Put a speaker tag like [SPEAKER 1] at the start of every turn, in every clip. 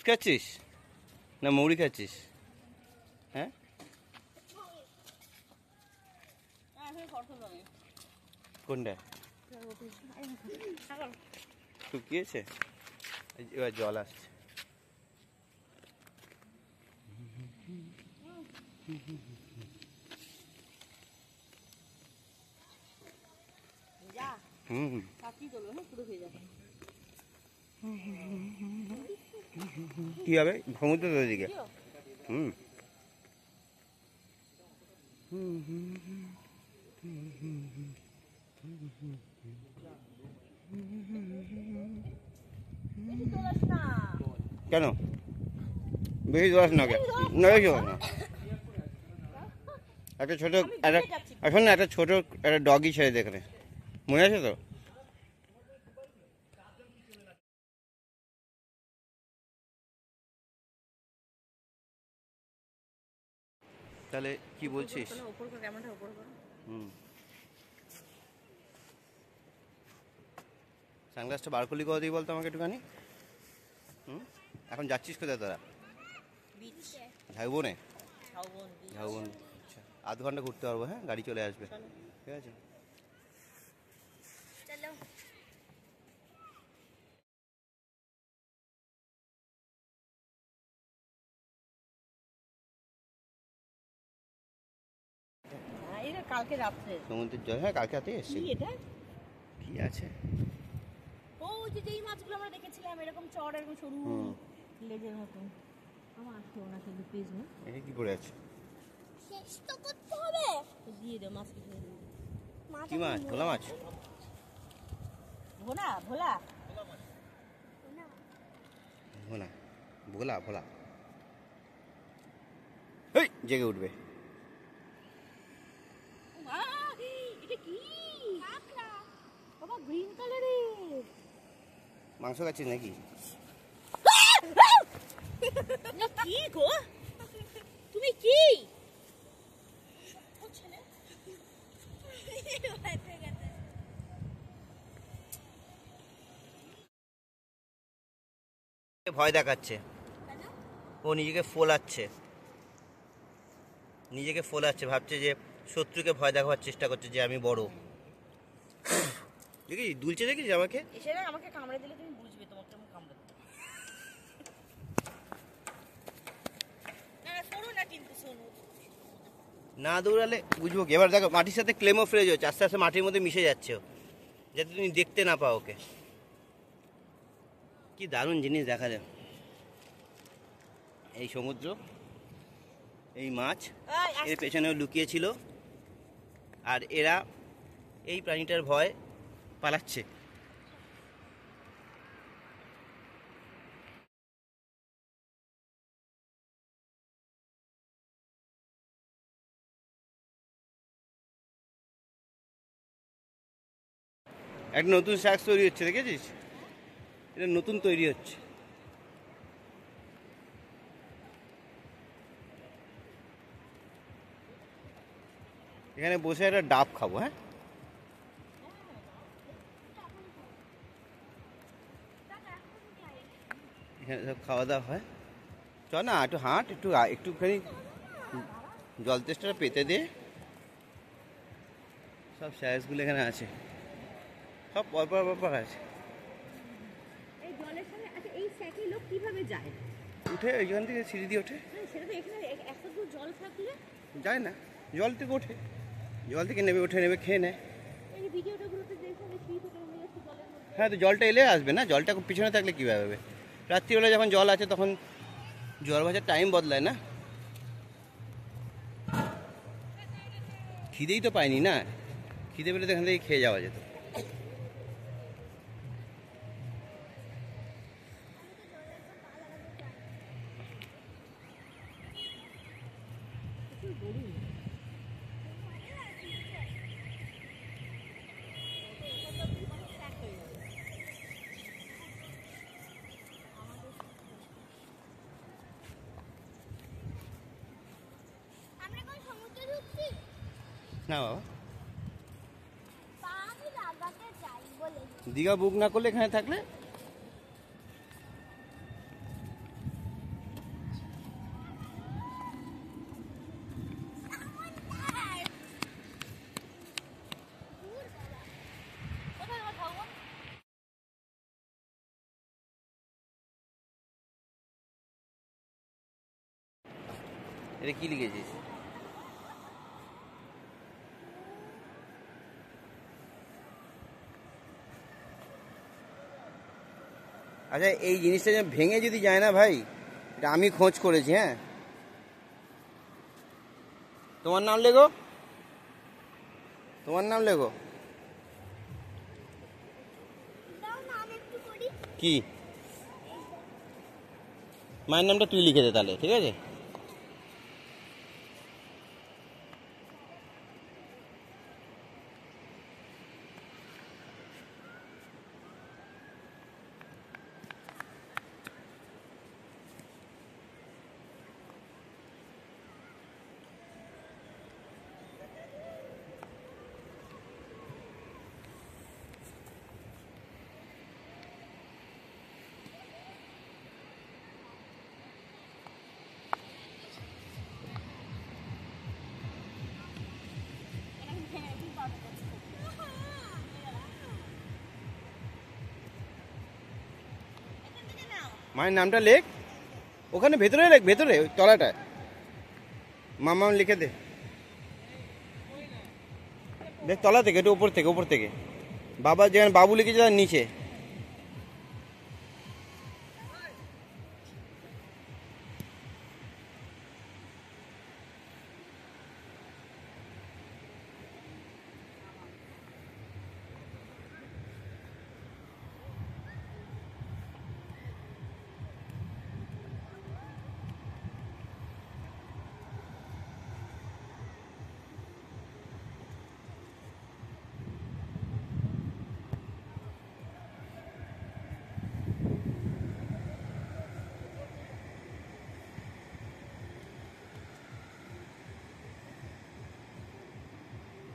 [SPEAKER 1] খাচ্ছিস না মৌরি খাচ্ছিস? হ্যাঁ কোনটা শুকিয়েছে? এবার জল আসছে। কি হবে সমুদ্রের দিকে? কেন বেশি দোষ না? না বেশি না, একটা ছোট এখন না একটা ছোট একটা ডগি ছেড়ে দেখলে মনে আছে তো? তাহলে কি বলছিস? সানগ্লাসটা বার করলি কথা দিয়ে বলতো আমাকে একটুখানি। এখন যাচ্ছিস কোথায় তোরা? ঝাউবনে? ঝাউবন, আচ্ছা আধ ঘন্টা ঘুরতে পারবো। হ্যাঁ গাড়ি চলে আসবে, ঠিক আছে।
[SPEAKER 2] কালকে রাত্রে
[SPEAKER 1] সমুদ্রের জল। হ্যাঁ কালকে রাতে এসেছি। কি আছে?
[SPEAKER 2] ও যে যেই মাছগুলো আমরা দেখেছিলাম এরকম চড় এরকম সরু লেজের মতো। আমার আসলো না কিন্তু প্লিজ না।
[SPEAKER 1] এটা কি করে আছে?
[SPEAKER 2] শেষ তো করতে হবে। দিয়ে দে মাছকে দিয়ে দে।
[SPEAKER 1] কি মাছ? ভোলা মাছ?
[SPEAKER 2] ভোলা ভোলা
[SPEAKER 1] ভোলা ভোলা ভোলা। এই জেগে উঠবে।
[SPEAKER 2] এটা কি? বাবা গ্রিন কালারের।
[SPEAKER 1] মাংস খাচ্ছিস নাকি?
[SPEAKER 2] না কি গো তুমি কি?
[SPEAKER 1] ভয় দেখাচ্ছে, ও নিজেকে ফোলাচ্ছে, নিজেকে ফোলাচ্ছে, ভাবছে যে শত্রুকে ভয় দেখাবার চেষ্টা করছে যে আমি বড়। দেখি দুলছে, দেখিস আমাকে?
[SPEAKER 2] এসে না আমাকে কামড়ে দিলে তুমি বুঝবে তোমাকে আমি কামড়ে দেব। না না সরো না কিন্তু শোনো।
[SPEAKER 1] না দৌড়ালে বুঝবো কি? এবার দেখো মাটির সাথে ক্লেমো ফ্রেজ হচ্ছে, আস্তে আস্তে মাটির মধ্যে মিশে যাচ্ছে ও, যাতে তুমি দেখতে না পাও ওকে। কি দারুণ জিনিস দেখা যায়। এই সমুদ্র, এই মাছ এর পেছনেও লুকিয়েছিল, আর এরা এই প্রাণীটার ভয় পালাচ্ছে। একটা নতুন শাক তৈরি হচ্ছে, দেখেছিস? এটা নতুন তৈরি হচ্ছে। এখানে বসে একটা ডাব খাবো। হ্যাঁ এখানে সব খাওয়া দাওয়া হয়। চ না একটু হাঁট, একটুখানি জল তেষ্টাটা পেতে দে। সব স্যারেসগুলো এখানে আছে, সব পরপর পরপর আছে।
[SPEAKER 2] এই জলের সাথে আচ্ছা এই স্যাকে লোক কিভাবে যায়?
[SPEAKER 1] উঠে ওইখান থেকে সিঁড়ি দিয়ে ওঠে।
[SPEAKER 2] সেটা তো এখানে এত দূর জল থাকলে
[SPEAKER 1] যায় না, জল থেকে ওঠে, জল থেকে নেবে, ওঠে নেবে, খেয়ে নেয়।
[SPEAKER 2] এই ভিডিওটা গুলোতে দেখো বেশি থেকে নেমে যাচ্ছে জলের মধ্যে।
[SPEAKER 1] হ্যাঁ তো জলটা এলে আসবে না, জলটা পিছনে থাকলে কীভাবে হবে? রাত্রিবেলা যখন জল আছে তখন জল ভাজার টাইম বদলায় না। খিদেই তো পাইনি না, খিদে পেলে তো এখান থেকে খেয়ে যাওয়া যেত। না বাবা, দীঘা বুক না করলে এখানে থাকলে এটা কি লিখেছিস? আচ্ছা, এই জিনিসটা যেন ভেঙে যদি যায় না ভাই, এটা আমি খোঁজ করেছি। হ্যাঁ, তোমার নাম লেখো, তোমার নাম লেখো। কি? মায়ের নামটা তুই লিখে দে তাহলে, ঠিক আছে? মায়ের নামটা লেখ, ওখানে ভেতরে লেখ, ভেতরে ওই তলাটায় মামা লিখে দে। দেখ তলা থেকে, একটু উপর থেকে, উপর থেকে। বাবা যেখানে বাবু লিখেছে তার নিচে।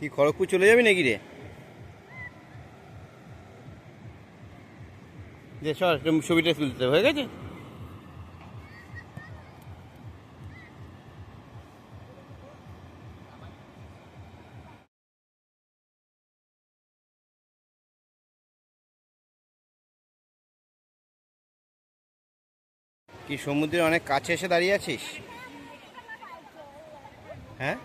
[SPEAKER 1] কি খড়গপুর চলে যাবি নাকি রে? যে সর, ছবিটা তুলতে হয়ে গেছে। কি সমুদ্রের অনেক কাছে এসে দাঁড়িয়ে আছিস? হ্যাঁ,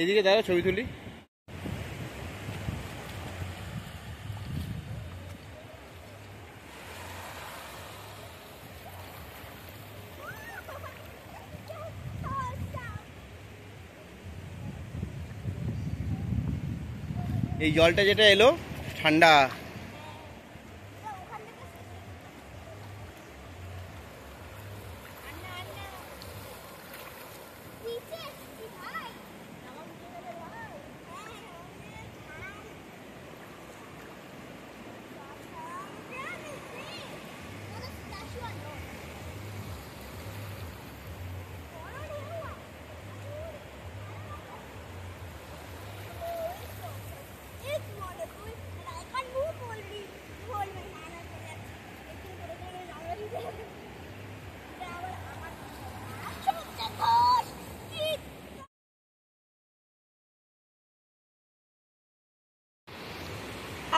[SPEAKER 1] এদিকে দাঁড়া, ছবি তুলি। এই জলটা যেটা এলো ঠান্ডা।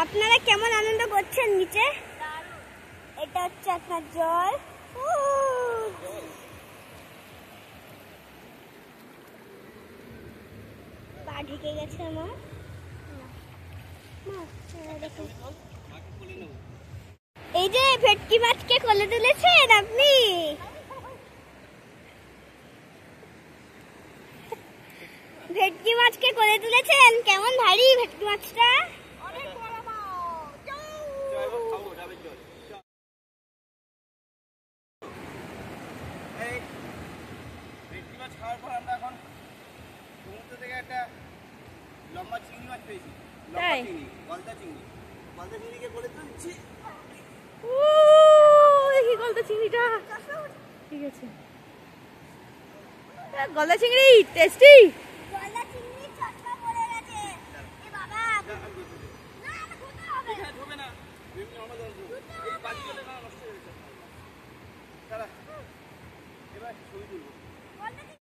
[SPEAKER 3] আপনারা কেমন আনন্দ করছেন নিচে? এটা হচ্ছে আপনার জল। পা ঢেকে গেছে আমার। এই যে ভেটকি মাছকে কোলে তুলেছেন আপনি। ভেটকি মাছকে কোলে তুলেছেন, কেমন ভারী ভেটকি মাছটা?
[SPEAKER 1] ভেটকি মাছ খাওয়ার পর আমরা এখন সমুদ্র থেকে একটা লম্বা চিংড়ি মাছ পেয়েছি। লম্বা চিংড়ি, গলদা চিংড়ি। গলদা চিংড়িকে করে তুলছি।
[SPEAKER 2] দেখি গলদা চিংড়িটা। ঠিক আছে। গলদা চিংড়ি টেস্টি।
[SPEAKER 3] গলদা চিংড়ি চটকা পড়ে গেছে এ বাবা
[SPEAKER 1] যা, আমি ধরতে দেব।
[SPEAKER 3] না না ধুতে হবে
[SPEAKER 1] এখানে ধোবে না, এমনি আমরা ধরবো। এই বাজি চলে না, নষ্ট হয়ে গেছে। দাঁড়া, এবার ছবি তুলবো।
[SPEAKER 3] গলদা চিংড়ি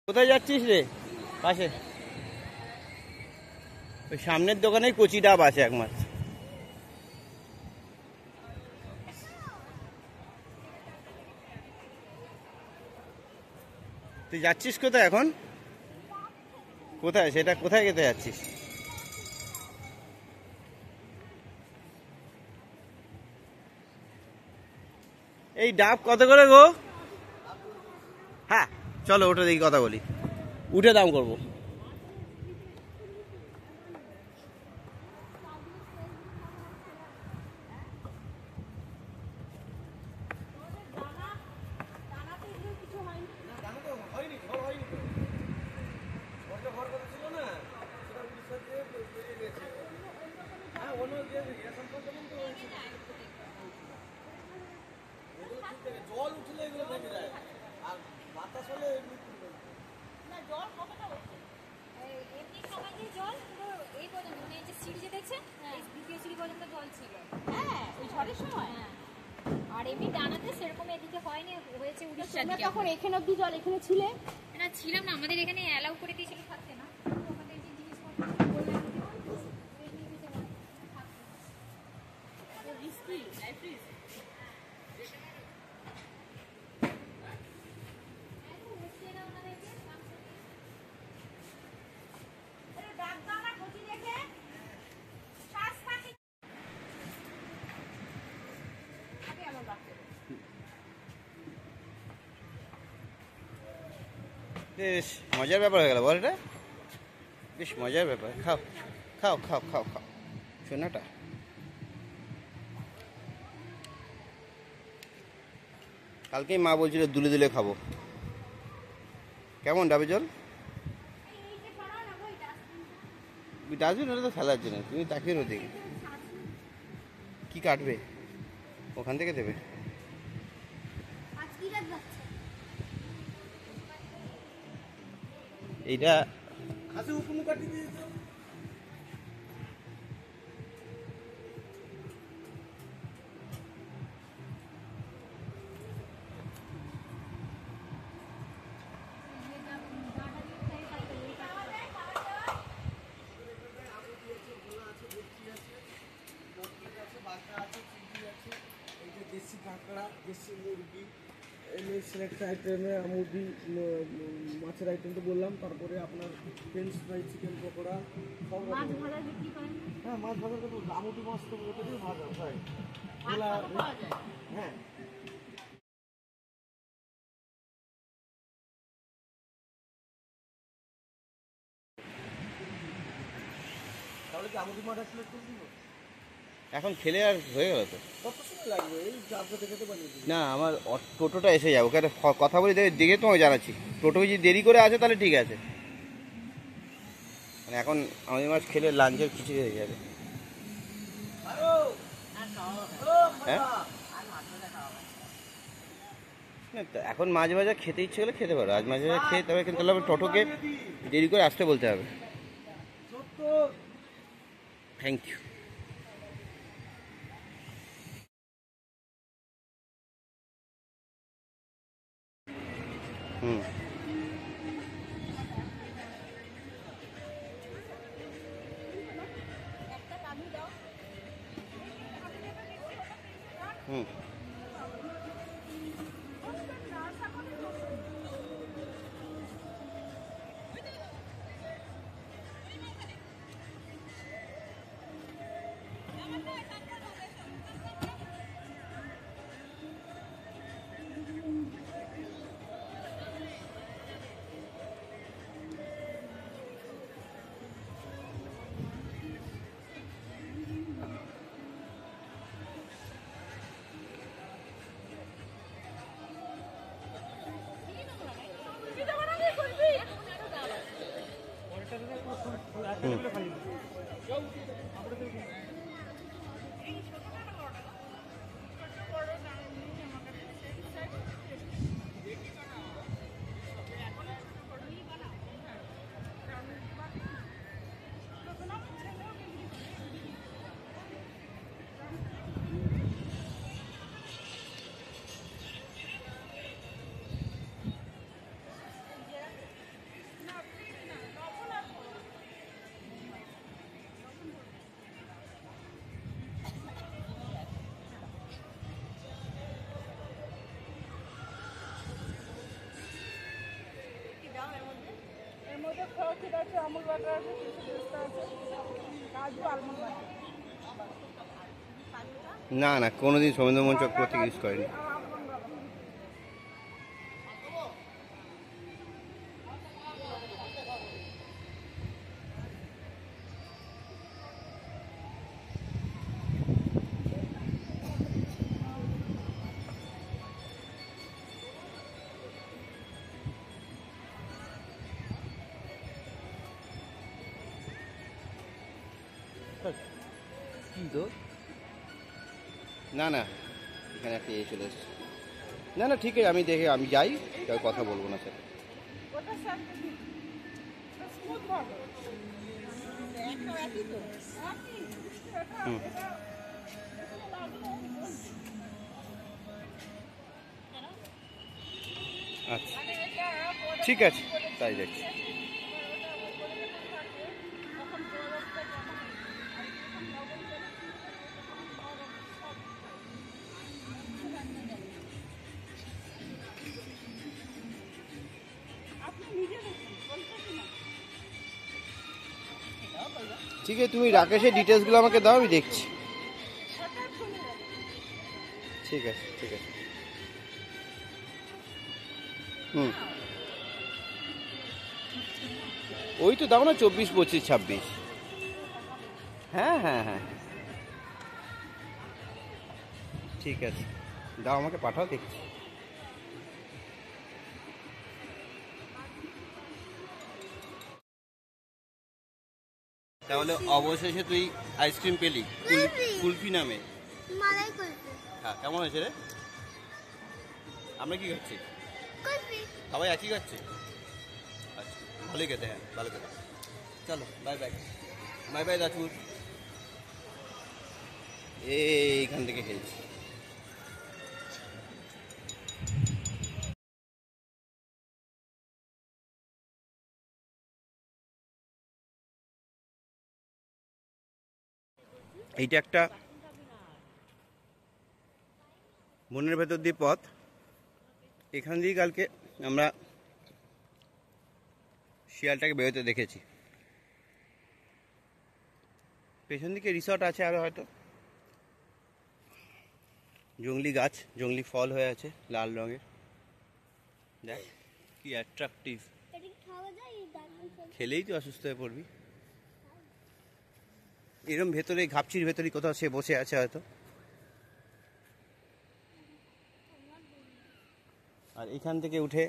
[SPEAKER 1] কোথায় যাচ্ছিস রে? পাশে ওই সামনের দোকানে কচি ডাব আছে একমাত্র। তুই যাচ্ছিস কোথায় এখন? কোথায় সেটা, কোথায় খেতে যাচ্ছিস? এই ডাব কত করে গো? হ্যাঁ চলো ওটা দেখি কথা বলি, উঠে দাম করবো। জল উঠলে এগুলো ভেঙে যায়, আর বাতাস হলে
[SPEAKER 2] না জল কতটা হচ্ছে?
[SPEAKER 4] এমনি সময় দিয়ে জল পুরো এই পর্যন্ত, মানে এই যে সিঁড়ি যে দেখছেন, এই দ্বিতীয় সিঁড়ি পর্যন্ত জল ছিল।
[SPEAKER 2] হ্যাঁ ওই ঝড়ের সময়।
[SPEAKER 4] হ্যাঁ, আর এমনি ডানাতে সেরকম এদিকে হয়নি, হয়েছে উড়িষ্যার
[SPEAKER 2] তোমরা
[SPEAKER 4] দিকে।
[SPEAKER 2] তখন এখানে অব্দি জল এখানে ছিলে?
[SPEAKER 4] না ছিলাম না, আমাদের এখানে অ্যালাউ করে দিয়েছিল থাকতে না, আমাদের যে জিনিসপত্র বললাম
[SPEAKER 2] রিস্কি লাইফ রিস্ক।
[SPEAKER 1] বেশ মজার ব্যাপার হয়ে গেল বল, এটা বেশ মজার ব্যাপার। খাও খাও খাও খাও খাও সোনাটা। কালকেই মা বলছিল দুলে দুলে খাবো। কেমন ডাবে জল? ডাস্টবিন ওটা তো ফেলার জন্য, তুমি তাকিয়ে ওদিকে কি কাটবে, ওখান থেকে দেবে। এইটা
[SPEAKER 5] দেশি কাঁকড়া, দেশি মুরগি, সিলেক্ট আইটেমে মুরগি, মাছের আইটেম তো বললাম, তারপরে আপনার ফ্রেঞ্চ ফ্রাই, চিকেন পকোড়া, সব
[SPEAKER 4] মাছ
[SPEAKER 5] রকমের।
[SPEAKER 4] ভাজা বিক্রি করেন।
[SPEAKER 5] হ্যাঁ মাছ ভাজা তো আমুদি মাছ তো ওটা দিয়ে ভাজা ফ্রাই। হ্যাঁ তাহলে কি আমুদি মাছ আসলে একটু দিব?
[SPEAKER 1] এখন খেলে আর হয়ে গেল তো।
[SPEAKER 5] কত সময় লাগবে? এই 4 থেকে তো বানিয়ে দিই।
[SPEAKER 1] না আমার টোটোটা এসে যাবো, ওকে কথা বলি দেখে তোমাকে জানাচ্ছি। টোটো যদি দেরি করে আসে তাহলে ঠিক আছে, মানে এখন আমাদের মাছ খেলে লাঞ্চের কিছু হয়ে যাবে। হ্যাঁ না, তো এখন মাছ ভাজা খেতে ইচ্ছে করলে খেতে পারো, আজ মাছ ভাজা খেয়ে তবে কিন্তু তাহলে টোটোকে দেরি করে আসতে বলতে হবে। Thank you. হুম হুম
[SPEAKER 6] অ্যাক্রোবাটিক আছে, আমুল বাটার আছে, পিস্তা আছে, কাজু আলমন্ড বাটার।
[SPEAKER 1] না না, কোনোদিন সৌমেন্দ্র মোহন চক্রবর্তী ইউজ করেনি।
[SPEAKER 6] Almond butter.
[SPEAKER 1] কি তো না না, এখানে একটা চলে এসছে। না না ঠিক আছে, আমি দেখে আমি যাই, কেউ কথা বলবো না স্যার।
[SPEAKER 6] ওটা স্যার স্মুথ হবে।
[SPEAKER 2] একটা একই তো।
[SPEAKER 1] হুম আচ্ছা ঠিক আছে, তাই দেখছি। ঠিক আছে, তুমি রাকেশের ডিটেলসগুলো আমাকে দাও, আমি দেখছি। ঠিক আছে ঠিক আছে। হুম ওই তো দাও না, 24, 25, 26। হ্যাঁ হ্যাঁ হ্যাঁ ঠিক আছে, দাও আমাকে পাঠাও, দেখছি। তাহলে অবশেষে তুই আইসক্রিম পেলি কুলফি নামে।
[SPEAKER 3] মালাই কুলফি।
[SPEAKER 1] হ্যাঁ, কেমন হয়েছে রে? আমরা কি খাচ্ছি?
[SPEAKER 3] কুলফি।
[SPEAKER 1] সবাই একই খাচ্ছে? আচ্ছা, ভালোই খেতে। হ্যাঁ ভালো খেতে। চলো বাই বাই। বাই বাই দাচুর। এইখান থেকে খেয়েছি। এইটা একটা বনের ভেতর দিয়ে পথ। এখান দিয়ে কালকে আমরা শিয়ালটাকে বেরোতে দেখেছি। পেছন দিকে রিসর্ট আছে আরও হয়তো। জংলি গাছ, জংলি ফল হয়ে আছে লাল রঙের। দেখ কি অ্যাট্রাকটিভ।
[SPEAKER 3] এটা কি খাওয়া যায়? এই দারুণ ফল।
[SPEAKER 1] খেলেই তো অসুস্থ হয়ে পড়বি। এরম ভেতরে ঘাপচির ভেতরে কোথাও সে বসে আছে হয়তো। আর এখান থেকে উঠে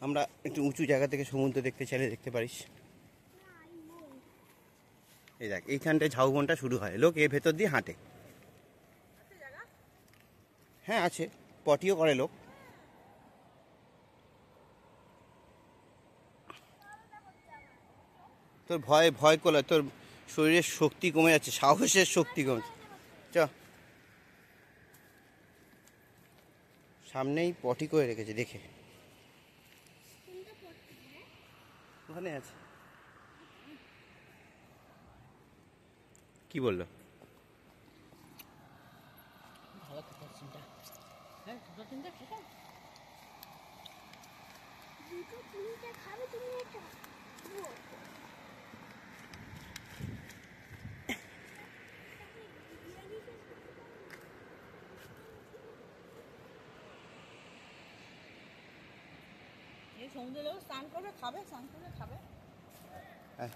[SPEAKER 1] আমরা একটু উঁচু জায়গা থেকে সমুদ্র দেখতে চাইলে দেখতে পারিস। এই দেখ, এইখানটায় ঝাউবনটা শুরু হয়, লোক এর ভেতর দিয়ে হাঁটে। হ্যাঁ আছে, পটিও করে লোক। তোর ভয় ভয় করলে তোর শরীরের শক্তি কমে যাচ্ছে, সাহসের শক্তি কমছে। চ, সামনেই পটি করে রেখেছে, দেখে ওখানে আছে। কি বললো?
[SPEAKER 2] ভালো খেতে চিন্তা। হ্যাঁ, দুটো তিনটে খেতে।
[SPEAKER 3] দুটো তিনটে খাবে তুমি এটা?
[SPEAKER 2] এই সমুদ্রে লোক স্নান করবে, খাবে, স্নান করবে, খাবে।
[SPEAKER 1] হ্যাঁ